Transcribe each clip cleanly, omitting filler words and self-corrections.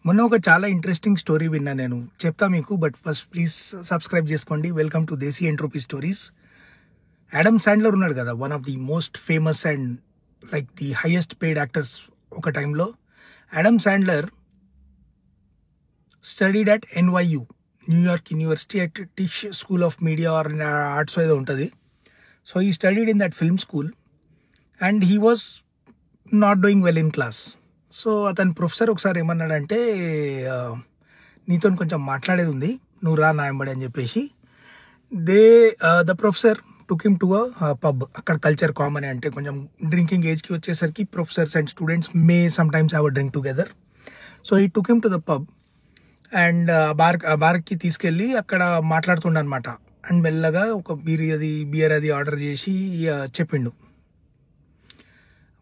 మొన్న ఒక చాలా ఇంట్రెస్టింగ్ స్టోరీ విన్నా నేను చెప్తా మీకు. బట్ ఫస్ట్ ప్లీజ్ సబ్స్క్రైబ్ చేసుకోండి. Welcome to desi entropy stories. Adam Sandler ఉన్నాడు కదా, one of the most famous and like the highest paid actors ఒక టైంలో. Adam Sandler studied at NYU, New York university, at టిష్ school of media are arts ఏదో ఉంటుంది. So ఈ studied in that film school and he was not doing well in class. So అతని professor ఒకసారి ఏమన్నాడంటే, నీతో కొంచెం మాట్లాడేది ఉంది, నువ్వు రా నా వెంబడి అని చెప్పేసి. The professor took him to a pub. అక్కడ కల్చర్ కామన్ అంటే కొంచెం డ్రింకింగ్ ఏజ్కి వచ్చేసరికి professors and students may some times have a drink together. So ఈ took him to the pub and బార్కి తీసుకెళ్ళి అక్కడ మాట్లాడుతుండనమాట. అండ్ మెల్లగా ఒక బియర్ అది ఆర్డర్ చేసి చెప్పిండు,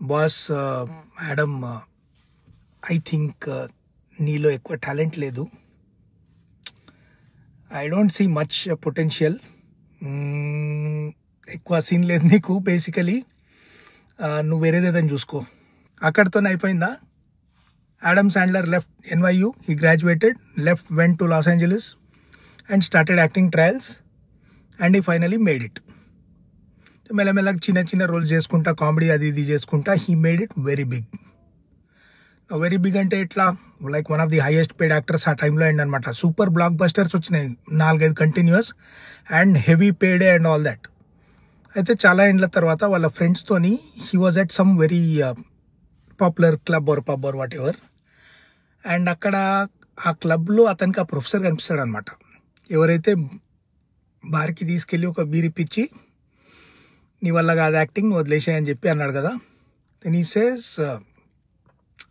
బాస్ యాడమ్, ఐ థింక్ నీలో ఎక్కువ టాలెంట్ లేదు, I don't see much potential, ఎక్కువ సీన్ లేదు నీకు, బేసికలీ నువ్వు వేరేదేదని చూసుకో. అక్కడితోనే అయిపోయిందా? Adam Sandler left NYU, he graduated, went to Los Angeles and started acting trials and he finally made it. మెల్లమెల్లగా చిన్న చిన్న రోల్స్ చేసుకుంటా, కామెడీ అది ఇది చేసుకుంటా, he made it very big. Very big అంటే ఎట్లా, like one of the highest paid actors ఆ టైంలో అయిందనమాట. సూపర్ బ్లాక్ బస్టర్స్ వచ్చినాయి 4-5 continuous and heavy paid and all that. అయితే చాలా ఏండ్ల తర్వాత వాళ్ళ ఫ్రెండ్స్తోని he was at some very popular club or pub or whatever. And అక్కడ ఆ క్లబ్లో అతనికి ఆ ప్రొఫెసర్ కనిపిస్తాడు అనమాట. ఎవరైతే బార్కి తీసుకెళ్ళి ఒక బీర్ ఇప్పించి, నీ వల్ల కాదు యాక్టింగ్, వదిలేసాయని చెప్పి అన్నాడు కదా. Then he says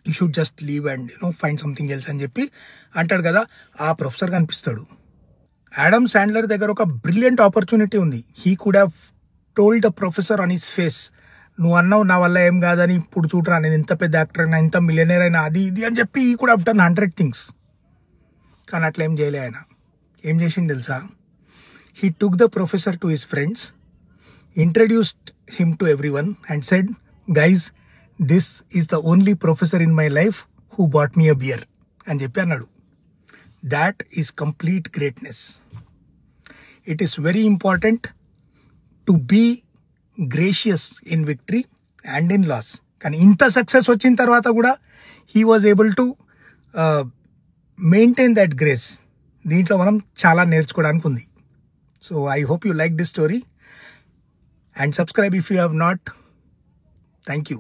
you should just leave and find something else అని చెప్పి అంటాడు కదా. ఆ ప్రొఫెసర్ కనిపిస్తాడు. యాడమ్ శాండ్లర్ దగ్గర ఒక బ్రిలియంట్ ఆపర్చునిటీ ఉంది. He could have told the professor on his face, నువ్వు అన్నావు నా వల్ల ఏం కాదని, ఇప్పుడు చూడరా నేను ఇంత పెద్ద యాక్టర్ అయినా, ఇంత మిలియనర్ అయినా, అది ఇది అని చెప్పి ఈ కుడ్ హ్యావ్ డన్ 100 థింగ్స్. కానీ అట్లా ఏం చేయలే ఆయన. ఏం చేసిండు తెలుసా? He took the professor to his friends, introduced him to everyone and said, guys, this is the only professor in my life who bought me a beer అని చెప్పి అన్నాడు. That is complete greatness. It is very important to be gracious in victory and in loss. కానీ ఇంత success వచ్చిన తర్వాత కూడా he was able to maintain that grace. దీంట్లో మనం చాలా నేర్చుకోవడానికి ఉంది. So I hope you like this story. And subscribe if you have not. Thank you.